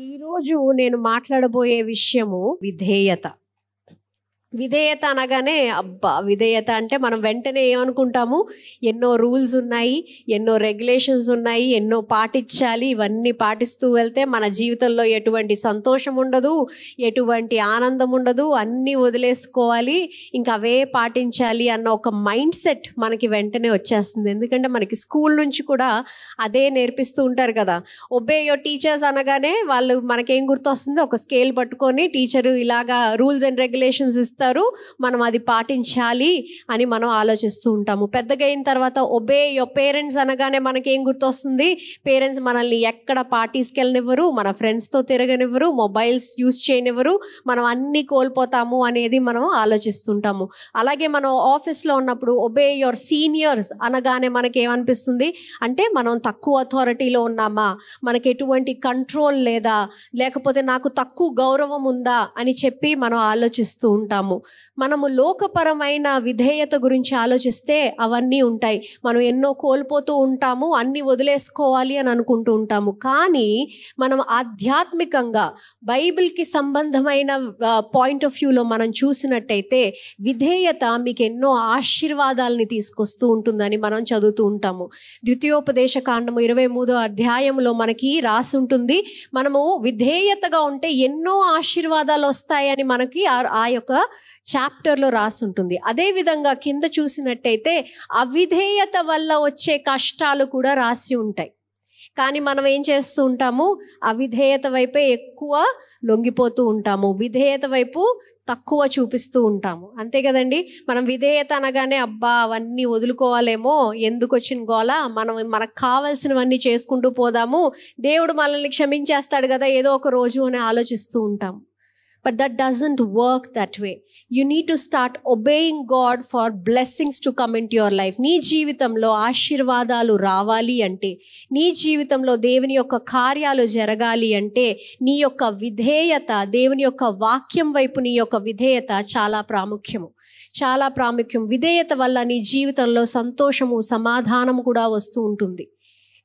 ఈరోజు నేను మాట్లాడబోయే విషయము విధేయత. విధేయత అనగానే అబ్బా, విధేయత అంటే మనం వెంటనే ఏమనుకుంటాము, ఎన్నో రూల్స్ ఉన్నాయి, ఎన్నో రెగ్యులేషన్స్ ఉన్నాయి, ఎన్నో పాటించాలి, ఇవన్నీ పాటిస్తూ వెళ్తే మన జీవితంలో ఎటువంటి సంతోషం ఉండదు, ఎటువంటి ఆనందం ఉండదు, అన్నీ వదిలేసుకోవాలి, ఇంకా అవే పాటించాలి అన్న ఒక మైండ్ సెట్ మనకి వెంటనే వచ్చేస్తుంది. ఎందుకంటే మనకి స్కూల్ నుంచి కూడా అదే నేర్పిస్తూ ఉంటారు కదా. ఒబే యువర్ టీచర్స్ అనగానే వాళ్ళు మనకేం గుర్తొస్తుంది, ఒక స్కేల్ పట్టుకొని టీచరు ఇలాగా రూల్స్ అండ్ రెగ్యులేషన్స్ ఇస్తారు, మనం అది పాటించాలి అని మనం ఆలోచిస్తూ ఉంటాము. పెద్దగా అయిన తర్వాత ఒబే యువర్ పేరెంట్స్ అనగానే మనకేం గుర్తొస్తుంది, పేరెంట్స్ మనల్ని ఎక్కడ పార్టీస్కి వెళ్ళనివ్వరు, మన ఫ్రెండ్స్తో తిరగనివ్వరు, మొబైల్స్ యూస్ చేయనివ్వరు, మనం అన్నీ కోల్పోతాము అనేది మనం ఆలోచిస్తుంటాము. అలాగే మనం ఆఫీస్లో ఉన్నప్పుడు ఒబే యువర్ సీనియర్స్ అనగానే మనకేమనిపిస్తుంది అంటే మనం తక్కువ అథారిటీలో ఉన్నామా, మనకి ఎటువంటి కంట్రోల్ లేదా, లేకపోతే నాకు తక్కువ గౌరవం ఉందా అని చెప్పి మనం ఆలోచిస్తూ ఉంటాము. మనము లోకపరమైన విధేయత గురించి ఆలోచిస్తే అవన్నీ ఉంటాయి. మనం ఎన్నో కోల్పోతూ ఉంటాము, అన్నీ వదిలేసుకోవాలి అని అనుకుంటూ ఉంటాము. కానీ మనం ఆధ్యాత్మికంగా బైబిల్కి సంబంధమైన పాయింట్ ఆఫ్ వ్యూలో మనం చూసినట్టయితే విధేయత మీకు ఎన్నో ఆశీర్వాదాలని తీసుకొస్తూ ఉంటుందని మనం చదువుతూ ఉంటాము. ద్వితీయోపదేశ కాండము 23వ అధ్యాయంలో మనకి రాసి ఉంటుంది, మనము విధేయతగా ఉంటే ఎన్నో ఆశీర్వాదాలు వస్తాయని మనకి ఆ యొక్క చాప్టర్లో రాసి ఉంటుంది. అదేవిధంగా కింద చూసినట్టయితే అవిధేయత వల్ల వచ్చే కష్టాలు కూడా రాసి ఉంటాయి. కానీ మనం ఏం చేస్తూ ఉంటాము, అవిధేయత వైపే ఎక్కువ లొంగిపోతూ ఉంటాము, విధేయత వైపు తక్కువ చూపిస్తూ ఉంటాము. అంతే కదండి. మనం విధేయత అనగానే అబ్బా అవన్నీ వదులుకోవాలేమో, ఎందుకు వచ్చిన గోల, మనకు కావాల్సినవన్నీ చేసుకుంటూ పోదాము, దేవుడు మనల్ని క్షమించేస్తాడు కదా ఏదో ఒక రోజు అని ఆలోచిస్తూ ఉంటాము. But that doesn't work that way. You need to start obeying God for blessings to come into your life. నీ జీవితంలో ఆశీర్వాదాలు రావాలి అంటే, నీ జీవితంలో దేవుని యొక్క కార్యాలు జరగాలి అంటే, నీ యొక్క విధేయత, దేవుని యొక్క వాక్యం వైపు నీ యొక్క విధేయత చాలా ప్రాముఖ్యము, చాలా ప్రాముఖ్యం. విధేయత వల్ల నీ జీవితంలో సంతోషము, సమాధానము కూడా వస్తూ ఉంటుంది.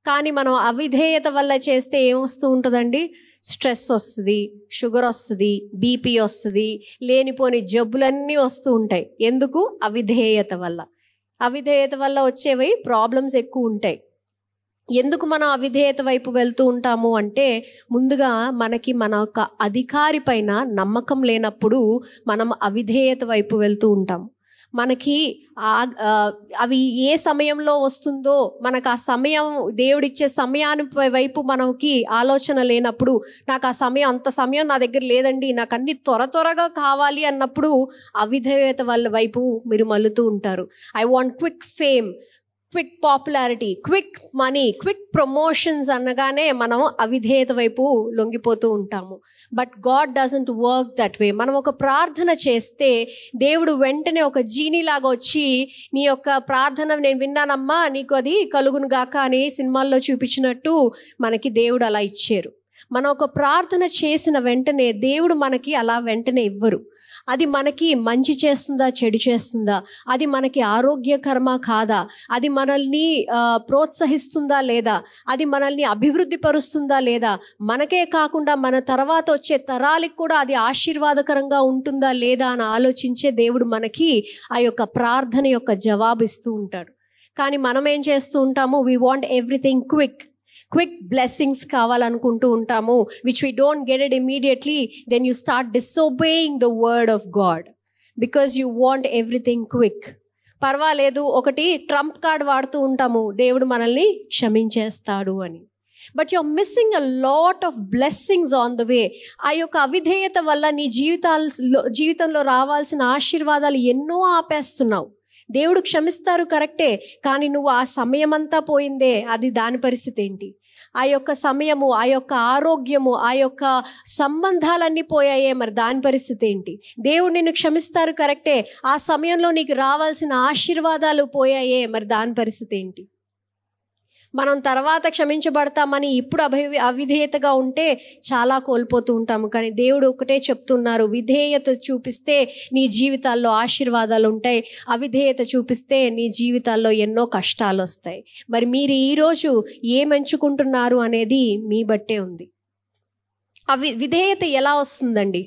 కానీ మనం అవిధేయత వల్ల చేస్తే ఏమొస్తూ ఉంటుందండి, స్ట్రెస్ వస్తుంది, షుగర్ వస్తుంది, బీపీ వస్తుంది, లేనిపోని జబ్బులన్నీ వస్తూ ఉంటాయి. ఎందుకు? అవిధేయత వల్ల. అవిధేయత వల్ల వచ్చేవి ప్రాబ్లమ్స్ ఎక్కువ ఉంటాయి. ఎందుకు మనం అవిధేయత వైపు వెళ్తూ ఉంటాము అంటే, ముందుగా మనకి మన యొక్క అధికారి పైన నమ్మకం లేనప్పుడు మనం అవిధేయత వైపు వెళ్తూ ఉంటాము. మనకి అవి ఏ సమయంలో వస్తుందో, మనకు ఆ సమయం, దేవుడిచ్చే సమయాన్ని వైపు మనకి ఆలోచన లేనప్పుడు, నాకు ఆ సమయం, అంత సమయం నా దగ్గర లేదండి, నాకు అన్ని త్వరగా కావాలి అన్నప్పుడు అవిధేయత వాళ్ళ వైపు మీరు మల్లుతూ ఉంటారు. I want quick fame, quick popularity, quick money, quick promotions అనగానే మనం అవిధేయత వైపు లొంగిపోతూ ఉంటాము. But God doesn't work that way. మనం ఒక ప్రార్థన చేస్తే దేవుడు వెంటనే ఒక జీనీలాగా వచ్చి, నీ యొక్క ప్రార్థన నేను విన్నానమ్మా, నీకు అది కలుగును గాక అని సినిమాల్లో చూపించినట్టు మనకి దేవుడు అలా ఇచ్చారు. మనం ఒక ప్రార్థన చేసిన వెంటనే దేవుడు మనకి అలా వెంటనే ఇవ్వరు. అది మనకి మంచి చేస్తుందా, చెడు చేస్తుందా, అది మనకి ఆరోగ్యకరమా కాదా, అది మనల్ని ప్రోత్సహిస్తుందా లేదా, అది మనల్ని అభివృద్ధి పరుస్తుందా లేదా, మనకే కాకుండా మన తర్వాత వచ్చే తరాలకు కూడా అది ఆశీర్వాదకరంగా ఉంటుందా లేదా అని ఆలోచించే దేవుడు మనకి ఆ యొక్క ప్రార్థన యొక్క జవాబు ఇస్తూ ఉంటాడు. కానీ మనం ఏం చేస్తూ ఉంటాము, we want everything quick blessings కావాలనుకుంటూ ఉంటాము, which we don't get it immediately. Then you start disobeying the word of God because you want everything quick. పర్వాలేదు, ఒకటి ట్రంప్ కార్డ్ వాడుతూ ఉంటాము, దేవుడు మనల్ని క్షమించేస్తాడు అని. But you are missing a lot of blessings on the way. ఆ యొక్క అవిధేయత వల్ల నీ జీవితంలో రావాల్సిన ఆశీర్వాదాలు ఎన్నో ఆపేస్తున్నావు. దేవుడు క్షమిస్తారు కరెక్టే, కానీ నువ్వు ఆ సమయం అంతా పోయిందే, అది దాని పరిస్థితి ఏంటి? ఆ యొక్క సమయము, ఆ యొక్క ఆరోగ్యము, ఆ యొక్క సంబంధాలన్నీ పోయాయే, మరి దాని పరిస్థితి ఏంటి? దేవుడు నిన్ను క్షమిస్తారు కరెక్టే, ఆ సమయంలో నీకు రావాల్సిన ఆశీర్వాదాలు పోయాయే, మరి దాని పరిస్థితి ఏంటి? మనం తర్వాత క్షమించబడతామని ఇప్పుడు అవిధేయతగా ఉంటే చాలా కోల్పోతూ ఉంటాము. కానీ దేవుడు ఒకటే చెప్తున్నారు, విధేయత చూపిస్తే నీ జీవితాల్లో ఆశీర్వాదాలు ఉంటాయి, అవిధేయత చూపిస్తే నీ జీవితాల్లో ఎన్నో కష్టాలు వస్తాయి. మరి మీరు ఈరోజు ఏం ఎంచుకుంటున్నారు అనేది మీ బట్టే ఉంది. ఆ విధేయత ఎలా వస్తుందండి?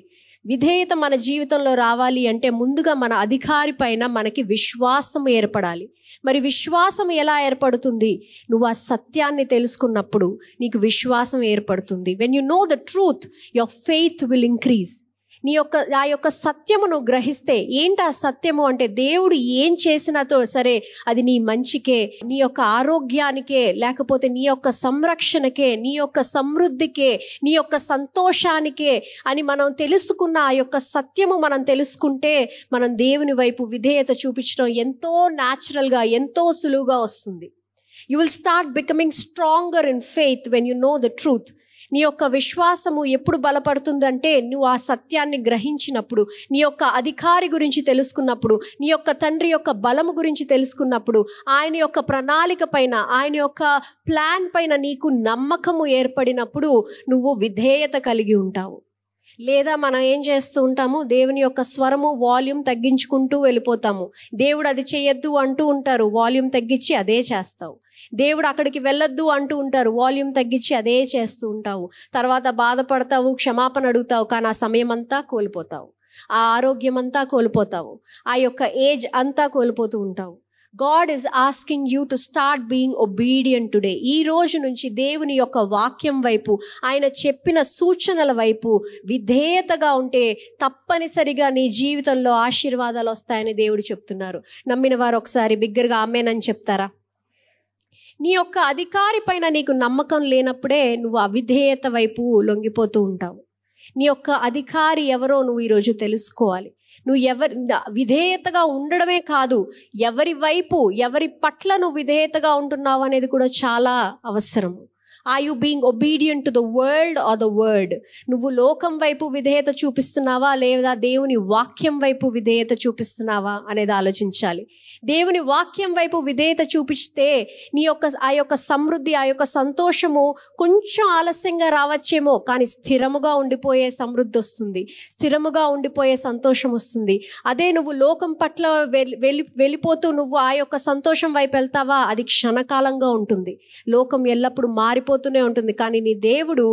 విధేయత మన జీవితంలో రావాలి అంటే ముందుగా మన అధికారి పైన మనకి విశ్వాసం ఏర్పడాలి. మరి విశ్వాసం ఎలా ఏర్పడుతుంది? నువ్వు ఆ సత్యాన్ని తెలుసుకున్నప్పుడు నీకు విశ్వాసం ఏర్పడుతుంది. When you know the truth, your faith will increase. ఆ యొక్క సత్యము నువ్వు గ్రహిస్తే, ఏంటి ఆ సత్యము అంటే, దేవుడు ఏం చేసినాతో సరే అది నీ మంచికే, నీ యొక్క ఆరోగ్యానికే, లేకపోతే నీ యొక్క సంరక్షణకే, నీ యొక్క సమృద్ధికే, నీ యొక్క సంతోషానికే అని మనం తెలుసుకున్న ఆ యొక్క సత్యము మనం తెలుసుకుంటే మనం దేవుని వైపు విధేయత చూపించడం ఎంతో న్యాచురల్గా, ఎంతో సులువుగా వస్తుంది. You will start becoming stronger in faith when you know the truth. నీ యొక్క విశ్వాసము ఎప్పుడు బలపడుతుందంటే నువ్వు ఆ సత్యాన్ని గ్రహించినప్పుడు, నీ యొక్క అధికారి గురించి తెలుసుకున్నప్పుడు, నీ యొక్క తండ్రి యొక్క బలము గురించి తెలుసుకున్నప్పుడు, ఆయన యొక్క ప్రణాళిక పైన, ఆయన యొక్క ప్లాన్ పైన నీకు నమ్మకము ఏర్పడినప్పుడు నువ్వు విధేయత కలిగి ఉంటావు. లేదా మనం ఏం చేస్తూ ఉంటాము, దేవుని యొక్క స్వరము వాల్యూమ్ తగ్గించుకుంటూ వెళ్ళిపోతాము. దేవుడు అది చేయొద్దు అంటూ ఉంటారు, వాల్యూమ్ తగ్గించి అదే చేస్తావు. దేవుడు అక్కడికి వెళ్ళొద్దు అంటూ ఉంటారు, వాల్యూమ్ తగ్గించి అదే చేస్తూ ఉంటావు. తర్వాత బాధపడతావు, క్షమాపణ అడుగుతావు, కానీ ఆ సమయం అంతా కోల్పోతావు, ఆ ఆరోగ్యం అంతా కోల్పోతావు, ఆ యొక్క ఏజ్ అంతా కోల్పోతూ ఉంటావు. God is asking you to start being obedient today. ఈ రోజు నుంచి దేవుని యొక్క వాక్యం వైపు, ఆయన చెప్పిన సూచనల వైపు విధేయతగా ఉంటే తప్పనిసరిగా నీ జీవితంలో ఆశీర్వాదాలు వస్తాయని దేవుడు చెప్తున్నారు. నమ్మిన వారు ఒకసారి బిగ్గరగా ఆమేనని చెప్తారా? నీ యొక్క అధికారి పైన నీకు నమ్మకం లేనప్పుడే నువ్వు అవిధేయత వైపు లొంగిపోతూ ఉంటావు. నీ యొక్క అధికారి ఎవరో నువ్వు ఈరోజు తెలుసుకోవాలి. నువ్వు విధేయతగా ఉండడమే కాదు, ఎవరి వైపు, ఎవరి పట్ల నువ్వు విధేయతగా ఉంటున్నావు అనేది కూడా చాలా అవసరము. Are you being obedient to the world or the word? నువ్వు లోకం వైపు విధేయత చూపిస్తున్నావా, లేదా దేవుని వాక్యం వైపు విధేయత చూపిస్తున్నావా అనేది ఆలోచించాలి. దేవుని వాక్యం వైపు విధేయత చూపిస్తే ఆ యొక్క సమృద్ధి, ఆ యొక్క సంతోషము కొంచెం ఆలస్యంగా రావచ్చేమో, కానీ స్థిరముగా ఉండిపోయే సమృద్ధి వస్తుంది, స్థిరముగా ఉండిపోయే సంతోషం వస్తుంది. అదే నువ్వు లోకం పట్ల వెళ్ళిపోతూ నువ్వు ఆ యొక్క సంతోషం వైపు వెళ్తావా, అది క్షణకాలంగా ఉంటుంది. లోకం ఎల్లప్పుడూ మారిపోతూనే ఉంటుంది, కానీ నీ దేవుడు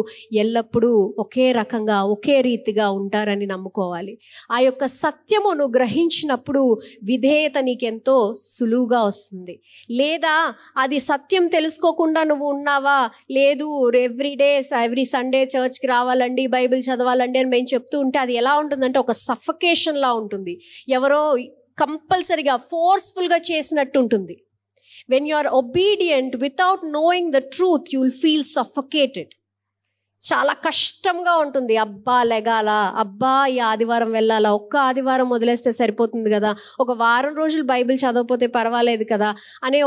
ఎల్లప్పుడూ ఒకే రకంగా, ఒకే రీతిగా ఉంటారని నమ్ముకోవాలి. ఆ యొక్క సత్యము నువ్వు గ్రహించినప్పుడు విధేయత నీకెంతో సులువుగా వస్తుంది. లేదా అది సత్యం తెలుసుకోకుండా నువ్వు ఉన్నావా, లేదు ఎవ్రీ సండే చర్చ్కి రావాలండి, బైబిల్ చదవాలండి అని మేము చెప్తూ ఉంటే అది ఎలా ఉంటుందంటే ఒక సఫకేషన్ లా ఉంటుంది. ఎవరో కంపల్సరీగా ఫోర్స్ఫుల్గా చేసినట్టు ఉంటుంది. When you are obedient without knowing the truth, you will feel suffocated. చాలా కష్టంగా ఉంటుంది. అబ్బా లెగాల, అబ్బా ఈ ఆదివారం వెళ్ళాలా, ఒక్క ఆదివారం వదిలేస్తే సరిపోతుంది కదా, ఒక వారం రోజులు బైబిల్ చదవకపోతే పర్వాలేదు కదా అనే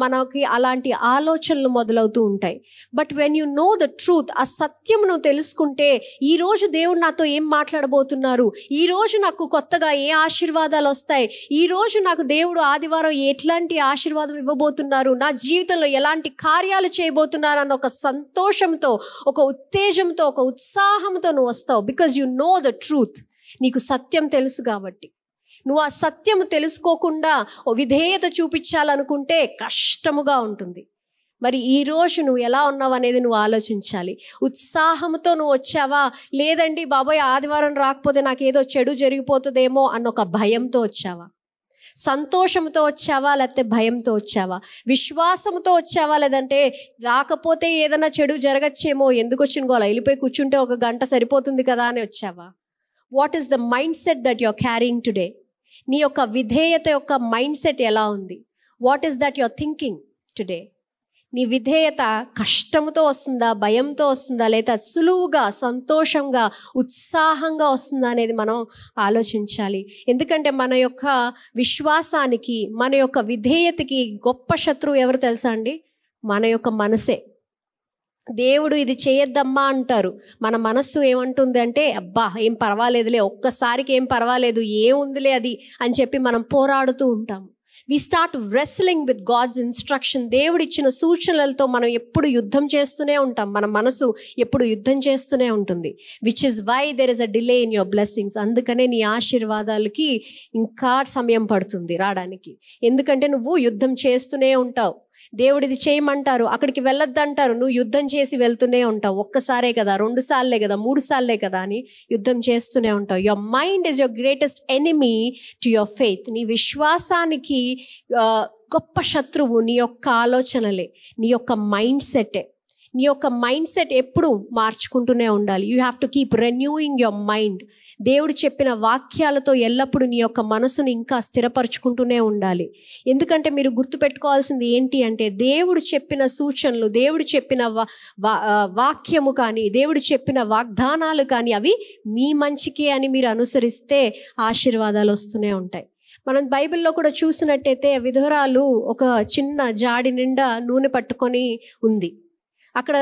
మనకి అలాంటి ఆలోచనలు మొదలవుతూ ఉంటాయి. But when you know the truth, ఆ సత్యం నువ్వు తెలుసుకుంటే, ఈరోజు దేవుడు నాతో ఏం మాట్లాడబోతున్నారు, ఈరోజు నాకు కొత్తగా ఏ ఆశీర్వాదాలు వస్తాయి, ఈరోజు నాకు దేవుడు ఆదివారం ఎట్లాంటి ఆశీర్వాదం ఇవ్వబోతున్నారు, నా జీవితంలో ఎలాంటి కార్యాలు చేయబోతున్నారు అన్న ఒక సంతోషంతో, ఒక ఉత్తేజంతో, ఒక ఉత్సాహంతో నువ్వు వస్తావు. Because you know the truth. నీకు సత్యం తెలుసు కాబట్టి. నువ్వు ఆ సత్యము తెలుసుకోకుండా విధేయత చూపించాలనుకుంటే కష్టముగా ఉంటుంది. మరి ఈరోజు నువ్వు ఎలా ఉన్నావు అనేది నువ్వు ఆలోచించాలి. ఉత్సాహంతో నువ్వు వచ్చావా, లేదండి బాబోయ్ ఆదివారం రాకపోతే నాకు ఏదో చెడు జరిగిపోతుందేమో అన్న ఒక భయంతో వచ్చావా? సంతోషంతో వచ్చావా, లేకపోతే భయంతో వచ్చావా? విశ్వాసంతో వచ్చావా, లేదంటే రాకపోతే ఏదైనా చెడు జరగచ్చేమో, ఎందుకు వచ్చిన గోళ, వెళ్ళిపోయి కూర్చుంటే ఒక గంట సరిపోతుంది కదా అని వచ్చావా? What is the mindset that you are carrying today? నీ యొక్క విధేయత యొక్క మైండ్ సెట్ ఎలా ఉంది? What is that you are thinking today? నీ విధేయత కష్టంతో వస్తుందా, భయంతో వస్తుందా, లేదా సులువుగా, సంతోషంగా, ఉత్సాహంగా వస్తుందా అనేది మనం ఆలోచించాలి. ఎందుకంటే మన యొక్క విశ్వాసానికి, మన యొక్క విధేయతకి గొప్ప శత్రువు ఎవరు తెలుసా అండి? మన యొక్క మనసే. దేవుడు ఇది చేయొద్దమ్మా అంటారు, మన మనస్సు ఏమంటుంది అంటే, అబ్బా ఏం పర్వాలేదులే, ఒక్కసారికి ఏం పర్వాలేదు, ఏముందిలే అది అని చెప్పి మనం పోరాడుతూ ఉంటాము. We start wrestling with God's instruction. దేవుడు ఇచ్చిన సూచనలతో మనం ఎప్పుడు యుద్ధం చేస్తూనే ఉంటాం. మన మనసు ఎప్పుడు యుద్ధం చేస్తూనే ఉంటుంది. Which is why there is a delay in your blessings. అందుకనే నీ ఆశీర్వాదాలకి ఇంకా సమయం పడుతుంది రావడానికి. ఎందుకంటే నువ్వు యుద్ధం చేస్తూనే ఉంటావు. దేవుడు ఇది చేయమంటారు, అక్కడికి వెళ్ళొద్దంటారు, నువ్వు యుద్ధం చేసి వెళ్తూనే ఉంటావు. ఒక్కసారే కదా, 2 సార్లే కదా, 3 సార్లే కదా అని యుద్ధం చేస్తూనే ఉంటావు. Your mind is your greatest enemy to your faith. నీ విశ్వాసానికి గొప్ప శత్రువు నీ యొక్క ఆలోచనలే, నీ యొక్క మైండ్ సెట్టే. నీ యొక్క మైండ్ సెట్ ఎప్పుడు మార్చుకుంటూనే ఉండాలి. You have to keep renewing your mind. దేవుడు చెప్పిన వాక్యాలతో ఎల్లప్పుడూ నీ యొక్క మనసును ఇంకా స్థిరపరచుకుంటూనే ఉండాలి. ఎందుకంటే మీరు గుర్తుపెట్టుకోవాల్సింది ఏంటి అంటే, దేవుడు చెప్పిన సూచనలు, దేవుడు చెప్పిన వాక్యము కానీ, దేవుడు చెప్పిన వాగ్దానాలు కానీ అవి మీ మంచికే అని మీరు అనుసరిస్తే ఆశీర్వాదాలు వస్తూనే ఉంటాయి. మనం బైబిల్లో కూడా చూసినట్టయితే విధురాలు ఒక చిన్న జాడి నిండా నూనె పట్టుకొని ఉంది. అక్కడ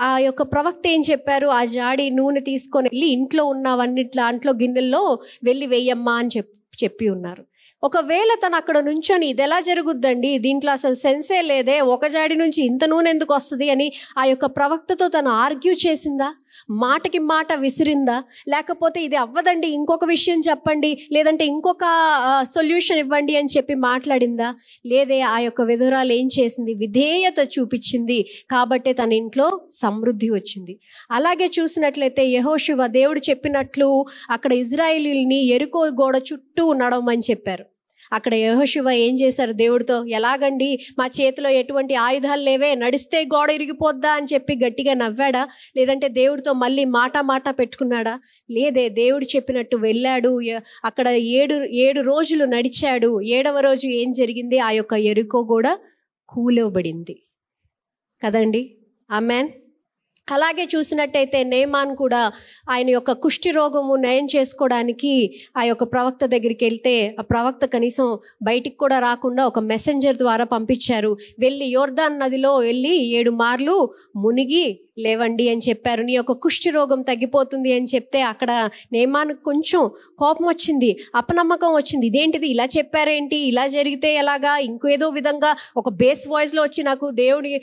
ఆ యొక్క ప్రవక్త ఏం చెప్పారు, ఆ జాడి నూనె తీసుకొని వెళ్ళి ఇంట్లో ఉన్నవన్నిట్లా అంట్లో గిన్నెల్లో వెళ్ళి వెయ్యమ్మా అని చెప్పి ఉన్నారు. ఒకవేళ తను అక్కడ నుంచొని ఇది ఎలా జరుగుద్దండి, దీంట్లో అసలు సెన్సే లేదే, ఒక జాడి నుంచి ఇంత నూనె ఎందుకు వస్తుంది అని ఆ యొక్క ప్రవక్తతో తను ఆర్గ్యూ చేసిందా, మాటకి మాట విసిరిందా, లేకపోతే ఇది అవ్వదండి ఇంకొక విషయం చెప్పండి, లేదంటే ఇంకొక సొల్యూషన్ ఇవ్వండి అని చెప్పి మాట్లాడిందా? లేదే. ఆ యొక్క విధురాలు ఏం చేసింది, విధేయత చూపించింది. కాబట్టే తన ఇంట్లో సమృద్ధి వచ్చింది. అలాగే చూసినట్లయితే యెహోషువ దేవుడు చెప్పినట్లు అక్కడ ఇజ్రాయేలీల్ని యెరికో గోడ చుట్టూ నడవమని చెప్పారు. అక్కడ యెహోషువ ఏం చేశారు, దేవుడితో ఎలాగండి, మా చేతిలో ఎటువంటి ఆయుధాలు లేవే, నడిస్తే గోడ ఇరిగిపోద్దా అని చెప్పి గట్టిగా నవ్వాడా? లేదంటే దేవుడితో మళ్ళీ మాట పెట్టుకున్నాడా? లేదే. దేవుడు చెప్పినట్టు వెళ్ళాడు. అక్కడ 7 రోజులు నడిచాడు. 7వ రోజు ఏం జరిగింది, ఆ యొక్క యెరికో గోడ కూలబడింది కదండి. ఆమేన్. అలాగే చూసినట్టయితే నేమాన్ కూడా ఆయన యొక్క కుష్టి రోగము నయం చేసుకోవడానికి ఆ యొక్క ప్రవక్త దగ్గరికి వెళ్తే, ఆ ప్రవక్త కనీసం బయటికి కూడా రాకుండా ఒక మెసెంజర్ ద్వారా పంపించారు. వెళ్ళి యోర్దాన్ నదిలో వెళ్ళి 7 మార్లు మునిగి లేవండి అని చెప్పారు. నీ యొక్క కుష్టి రోగం తగ్గిపోతుంది అని చెప్తే అక్కడ నేమాన్కి కొంచెం కోపం వచ్చింది, అపనమ్మకం వచ్చింది. ఇదేంటిది, ఇలా చెప్పారేంటి, ఇలా జరిగితే ఎలాగా, ఇంకేదో విధంగా ఒక బేస్ వాయిస్లో వచ్చి నాకు దేవుడి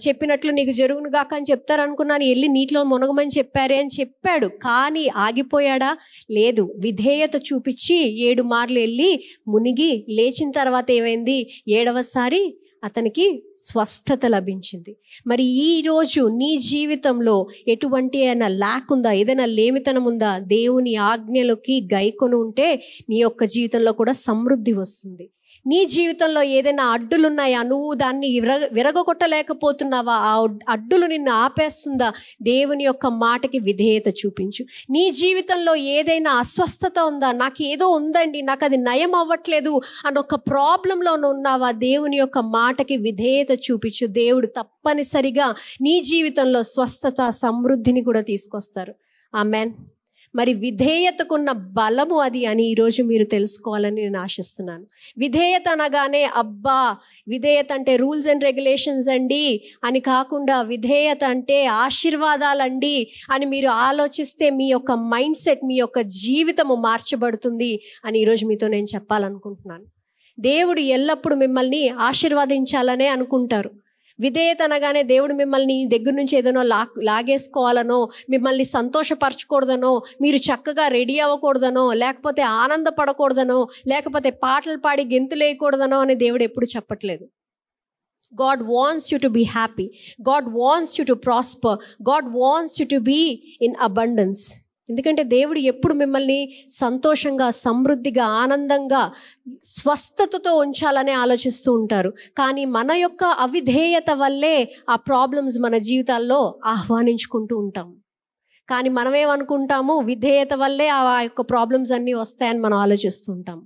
చెప్పినట్లు నీకు జరుగును గాక అని చెప్తారనుకున్నాను, వెళ్ళి నీటిలో మునగమని చెప్పారే అని చెప్పాడు. కానీ ఆగిపోయాడా? లేదు. విధేయత చూపించి 7 మార్లు వెళ్ళి మునిగి లేచిన తర్వాత ఏమైంది, 7వసారి అతనికి స్వస్థత లభించింది. మరి ఈరోజు నీ జీవితంలో ఎటువంటి అయినా ల్యాక్ ఉందా, ఏదైనా లేమితనం ఉందా? దేవుని ఆజ్ఞలకి గైకొని ఉంటే నీ యొక్క జీవితంలో కూడా సమృద్ధి వస్తుంది. నీ జీవితంలో ఏదైనా అడ్డులున్నాయా, నువ్వు దాన్ని విరగొట్టలేకపోతున్నావా, ఆ అడ్డులు నిన్ను ఆపేస్తుందా? దేవుని యొక్క మాటకి విధేయత చూపించు. నీ జీవితంలో ఏదైనా అస్వస్థత ఉందా, నాకు ఏదో ఉందండి, నాకు అది నయం అవ్వట్లేదు అని ఒక ప్రాబ్లంలో ఉన్నావా? దేవుని యొక్క మాటకి విధేయత చూపించు. దేవుడు తప్పనిసరిగా నీ జీవితంలో స్వస్థత, సమృద్ధిని కూడా తీసుకొస్తారు. ఆమేన్. మరి విధేయతకున్న బలము అది అని ఈరోజు మీరు తెలుసుకోవాలని నేను ఆశిస్తున్నాను. విధేయత అనగానే అబ్బా విధేయత అంటే రూల్స్ అండ్ రెగ్యులేషన్స్ అండి అని కాకుండా, విధేయత అంటే ఆశీర్వాదాలండి అని మీరు ఆలోచిస్తే మీ యొక్క మైండ్ సెట్, మీ యొక్క జీవితము మార్చబడుతుంది అని ఈరోజు మీతో నేను చెప్పాలనుకుంటున్నాను. దేవుడు ఎల్లప్పుడూ మిమ్మల్ని ఆశీర్వదించాలనే అనుకుంటారు. విధేయత అనగానే దేవుడు మిమ్మల్ని దగ్గర నుంచి ఏదైనా లాగేసుకోవాలనో, మిమ్మల్ని సంతోషపరచకూడదనో, మీరు చక్కగా రెడీ అవ్వకూడదనో, లేకపోతే ఆనందపడకూడదనో, లేకపోతే పాటలు పాడి గెంతులేయకూడదనో అని దేవుడు ఎప్పుడు చెప్పట్లేదు. God wants you to be happy. God wants you to prosper. God wants you to be in abundance. ఎందుకంటే దేవుడు ఎప్పుడు మిమ్మల్ని సంతోషంగా, సమృద్ధిగా, ఆనందంగా, స్వస్థతతో ఉంచాలని ఆలోచిస్తూ ఉంటారు. కానీ మన యొక్క అవిధేయత వల్లే ఆ ప్రాబ్లమ్స్ మన జీవితాల్లో ఆహ్వానించుకుంటూ ఉంటాం. కానీ మనమేమనుకుంటాము, విధేయత వల్లే ఆ యొక్క ప్రాబ్లమ్స్ అన్నీ వస్తాయని మనం ఆలోచిస్తూ ఉంటాం.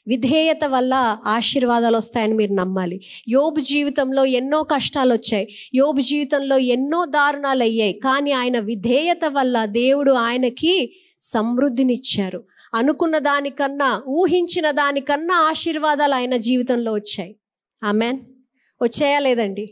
విధేయత వల్ల ఆశీర్వాదాలు వస్తాయని మీరు నమ్మాలి. యోబు జీవితంలో ఎన్నో కష్టాలు వచ్చాయి, యోబు జీవితంలో ఎన్నో దారుణాలు అయ్యాయి. కానీ ఆయన విధేయత వల్ల దేవుడు ఆయనకి సమృద్ధినిచ్చారు. అనుకున్న దానికన్నా, ఊహించిన దానికన్నా ఆశీర్వాదాలు ఆయన జీవితంలో వచ్చాయి. ఆమెన్. వచ్చాయా లేదండి?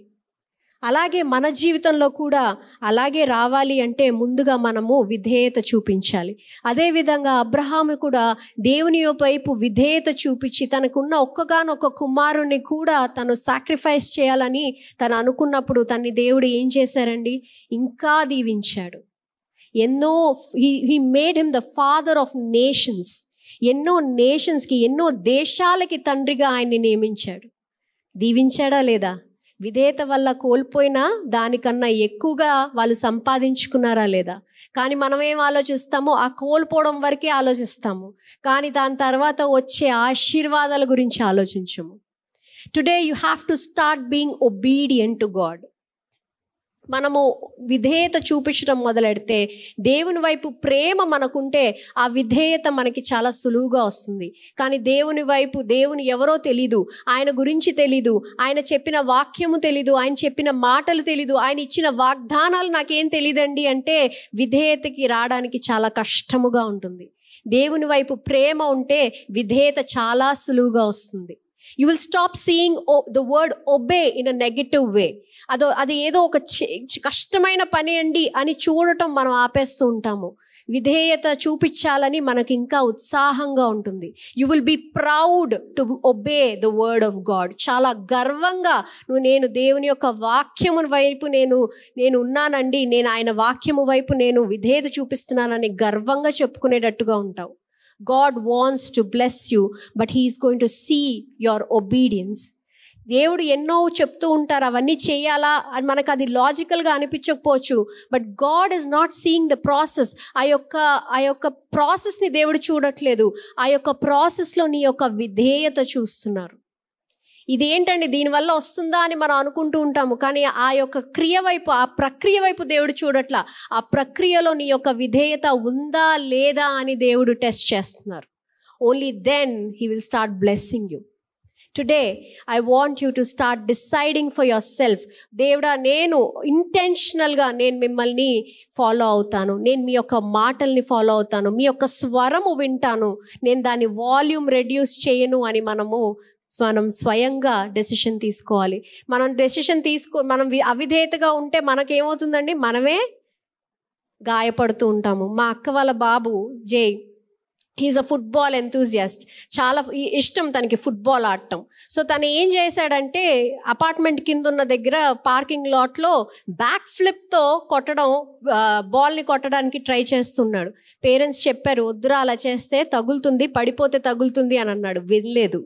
అలాగే మన జీవితంలో కూడా అలాగే రావాలి అంటే ముందుగా మనము విధేయత చూపించాలి. అదేవిధంగా అబ్రహాము కూడా దేవుని వైపు విధేయత చూపించి తనకున్న ఒక్కగానొక్క కుమారుని కూడా తను సాక్రిఫైస్ చేయాలని తను అనుకున్నప్పుడు తన్ని దేవుడు ఏం చేశారండి, ఇంకా దీవించాడు. He made him the father of nations. ఎన్నో నేషన్స్కి, ఎన్నో దేశాలకి తండ్రిగా ఆయన్ని నియమించాడు. దీవించాడా లేదా? విధేయత వల్ల కోల్పోయినా దానికన్నా ఎక్కువగా వాళ్ళు సంపాదించుకున్నారా లేదా? కానీ మనం ఏం ఆలోచిస్తామో ఆ కోల్పోవడం వరకే ఆలోచిస్తాము, కానీ దాని తర్వాత వచ్చే ఆశీర్వాదాల గురించి ఆలోచించము. Today you have to start being obedient to God. మనము విధేయత చూపించడం మొదలెడితే, దేవుని వైపు ప్రేమ మనకుంటే ఆ విధేయత మనకి చాలా సులువుగా వస్తుంది. కానీ దేవుని వైపు, దేవుని ఎవరో తెలీదు, ఆయన గురించి తెలీదు, ఆయన చెప్పిన వాక్యము తెలీదు, ఆయన చెప్పిన మాటలు తెలీదు, ఆయన ఇచ్చిన వాగ్దానాలు నాకేం తెలీదండి అంటే విధేయతకి రావడానికి చాలా కష్టముగా ఉంటుంది. దేవుని వైపు ప్రేమ ఉంటే విధేయత చాలా సులువుగా వస్తుంది. You will stop seeing the word obey in a negative way. అది ఏదో ఒక కష్టమైన పని అండి అని చూడటం మనం ఆపేస్తూ ఉంటాము. విధేయత చూపించాలని మనకి ఇంకా ఉత్సాహంగా ఉంటుంది. You will be proud to obey the word of God. చాలా గర్వంగా నేను దేవుని యొక్క వాక్యము వైపు నేను ఉన్నానండి, నేను ఆయన వాక్యము వైపు నేను విధేయత చూపిస్తున్నానని గర్వంగా చెప్పుకునేటట్టుగా ఉంటావు. God wants to bless you, but he is going to see your obedience. దేవుడు ఎన్నో చెప్తూ ఉంటారు, అవన్నీ చేయాలా అని మనకు అది లాజికల్గా అనిపించకపోవచ్చు, but God is not seeing the process. ఆ యొక్క ప్రాసెస్ని దేవుడు చూడట్లేదు, ఆ యొక్క ప్రాసెస్లో నీ యొక్క విధేయత చూస్తున్నారు. ఇదేంటండి దీనివల్ల వస్తుందా అని మనం అనుకుంటూ ఉంటాము, కానీ ఆ యొక్క క్రియ వైపు, ఆ ప్రక్రియ వైపు దేవుడు చూడట్లా. ఆ ప్రక్రియలో నీ యొక్క విధేయత ఉందా లేదా అని దేవుడు టెస్ట్ చేస్తున్నారు. Only then he will start blessing you. Today I want you to start deciding for yourself. దేవుడా, నేను ఇంటెన్షనల్గా నేను మిమ్మల్ని ఫాలో అవుతాను, నేను మీ యొక్క మాటల్ని ఫాలో అవుతాను, మీ యొక్క స్వరము వింటాను, నేను దాని వాల్యూమ్ రెడ్యూస్ చేయను అని మనం స్వయంగా డెసిషన్ తీసుకోవాలి. మనం అవిధేయతగా ఉంటే మనకేమవుతుందండి, మనమే గాయపడుతూ ఉంటాము. మా అక్క వాళ్ళ బాబు జై, హీఈస్ అ ఫుట్బాల్ ఎంతూజియాస్ట్. చాలా ఇష్టం తనకి ఫుట్బాల్ ఆడటం. సో తను ఏం చేశాడంటే, అపార్ట్మెంట్ కింద ఉన్న దగ్గర పార్కింగ్ లాట్లో బ్యాక్ ఫ్లిప్తో బాల్ని కొట్టడానికి ట్రై చేస్తున్నాడు. పేరెంట్స్ చెప్పారు, వద్దురా అలా చేస్తే తగులుతుంది, పడిపోతే తగులుతుంది అని అన్నాడు. వినలేదు,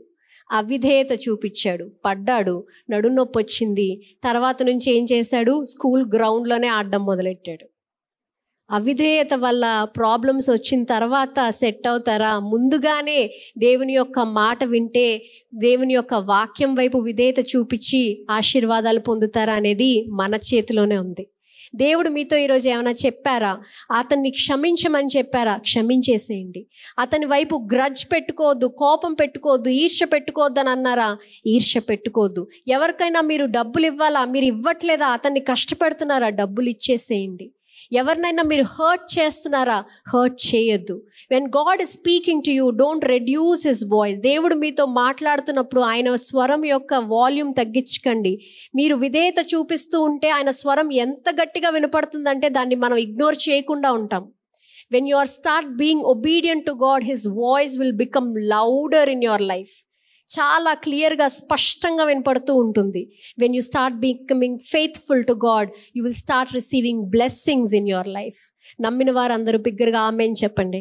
అవిధేయత చూపించాడు, పడ్డాడు, నడునొప్పి వచ్చింది. తర్వాత నుంచి ఏం చేశాడు, స్కూల్ గ్రౌండ్లోనే ఆడడం మొదలెట్టాడు. అవిధేయత వల్ల ప్రాబ్లమ్స్ వచ్చిన తర్వాత సెట్ అవుతారా? ముందుగానే దేవుని యొక్క మాట వింటే, దేవుని యొక్క వాక్యం వైపు విధేయత చూపించి ఆశీర్వాదాలు పొందుతారా అనేది మన చేతిలోనే ఉంది. దేవుడు మీతో ఈరోజు ఏమైనా చెప్పారా? అతన్ని క్షమించమని చెప్పారా? క్షమించేసేయండి. అతని వైపు గ్రడ్జ్ పెట్టుకోవద్దు, కోపం పెట్టుకోవద్దు, ఈర్ష్య పెట్టుకోవద్దు అని అన్నారా? ఈర్ష్య పెట్టుకోవద్దు. ఎవరికైనా మీరు డబ్బులు ఇవ్వాలా, మీరు ఇవ్వట్లేదా, అతన్ని కష్టపెడుతున్నారా? డబ్బులు ఇచ్చేసేయండి. ఎవరినైనా మీరు హర్ట్ చేస్తున్నారా? హర్ట్ చేయొద్దు. When God is speaking to you, don't reduce his voice. దేవుడు మీతో మాట్లాడుతున్నప్పుడు ఆయన స్వరం యొక్క వాల్యూమ్ తగ్గించకండి. మీరు విధేయత చూపిస్తూ ఉంటే ఆయన స్వరం ఎంత గట్టిగా వినపడుతుందంటే దాన్ని మనం ఇగ్నోర్ చేయకుండా ఉంటాం. When you are start being obedient to God, his voice will become louder in your life. చాలా క్లియర్గా, స్పష్టంగా వినపడుతూ ఉంటుంది. When you start becoming faithful to God, you will start receiving blessings in your life. నమ్మిన వారు అందరూ బిగ్గరగా ఆమేన్ చెప్పండి.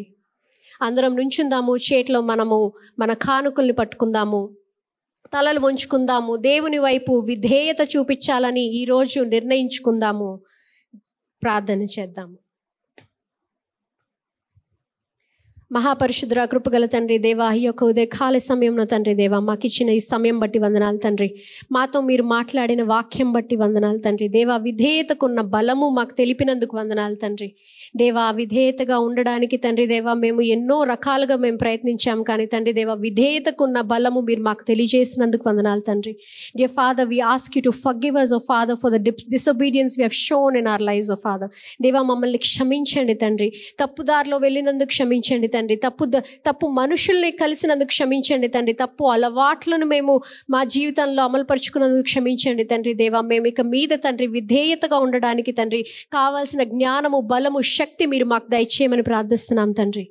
అందరం నుంచుందాము, చేతిలో మనము మన కానుకల్ని పట్టుకుందాము, తలలు వంచుకుందాము, దేవుని వైపు విధేయత చూపించాలని ఈరోజు నిర్ణయించుకుందాము. ప్రార్థన చేద్దాము. మహాపరిశుద్ధ కృపగల తండ్రి దేవా, ఈ యొక్క ఉదయకాల సమయంలో తండ్రి దేవా, మాకు ఇచ్చిన ఈ సమయం బట్టి వందనాలు తండ్రి. మాతో మీరు మాట్లాడిన వాక్యం బట్టి వందనాలు తండ్రి దేవా. విధేయతకున్న బలము మాకు తెలిపినందుకు వందనాలు తండ్రి దేవా. విధేయతగా ఉండడానికి తండ్రి దేవా మేము ఎన్నో రకాలుగా మేము ప్రయత్నించాం, కానీ తండ్రి దేవా విధేయతకున్న బలము మీరు మాకు తెలియజేసినందుకు వందనాలు తండ్రి. Dear Father, we ask you to forgive us, oh Father, for the disobedience we have shown in our lives, oh Father. దేవా మమ్మల్ని క్షమించండి తండ్రి. తప్పుదారిలో వెళ్ళినందుకు క్షమించండి తండ్రి. తప్పు మనుషుల్ని కలిసినందుకు క్షమించండి తండ్రి. తప్పు అలవాట్లను మేము మా జీవితంలో అమలుపరుచుకున్నందుకు క్షమించండి తండ్రి దేవా. మేము ఇక మీద తండ్రి విధేయతగా ఉండడానికి తండ్రి కావాల్సిన జ్ఞానము, బలము, శక్తి మీరు మాకు దయచేయమని ప్రార్థిస్తున్నాం తండ్రి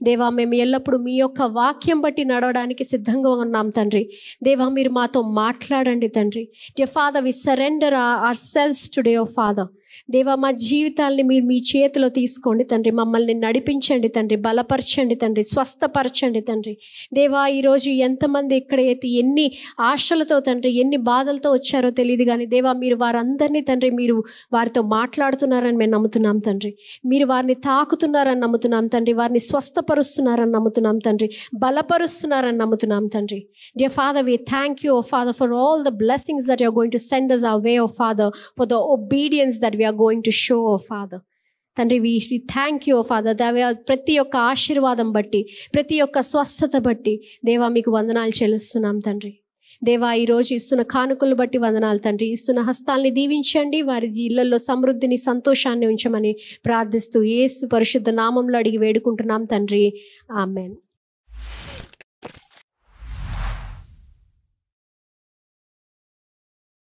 దేవా. మేము ఎల్లప్పుడూ మీ యొక్క వాక్యం బట్టి నడవడానికి సిద్ధంగా ఉన్నాం తండ్రి దేవా. మీరు మాతో మాట్లాడండి తండ్రి. Dear Father, we surrender ourselves today, oh Father. దేవా, మా జీవితాల్ని మీరు మీ చేతిలో తీసుకోండి తండ్రి. మమ్మల్ని నడిపించండి తండ్రి, బలపరచండి తండ్రి, స్వస్థపరచండి తండ్రి. దేవా, ఈరోజు ఎంతమంది ఎక్కడైతే ఎన్ని ఆశలతో తండ్రి, ఎన్ని బాధలతో వచ్చారో తెలియదు కానీ దేవా, మీరు వారందరినీ తండ్రి మీరు వారితో మాట్లాడుతున్నారని మేము నమ్ముతున్నాం తండ్రి. మీరు వారిని తాకుతున్నారని నమ్ముతున్నాం తండ్రి. వారిని స్వస్థపరుస్తున్నారని నమ్ముతున్నాం తండ్రి. బలపరుస్తున్నారని నమ్ముతున్నాం తండ్రి. Dear Father, we thank you, oh Father, for all the blessings that you are going to send us our way, oh Father, for the obedience that we are going to show, oh Father. తండ్రి, we thank you, oh Father, ప్రతి ఒక్క ఆశీర్వాదం బట్టి, ప్రతి ఒక్క స్వస్థత బట్టి దేవా మీకు వందనాలు చెల్లిస్తున్నాం తండ్రి. దేవా, ఈరోజు ఇస్తున్న కానుకలు బట్టి వందనాలు తండ్రి. ఇస్తున్న హస్తాల్ని దీవించండి, వారి ఇళ్లలో సమృద్ధిని, సంతోషాన్ని ఉంచమని ప్రార్థిస్తూ యేసు పరిశుద్ధ నామంలో అడిగి వేడుకుంటున్నాం తండ్రి. ఆమెన్.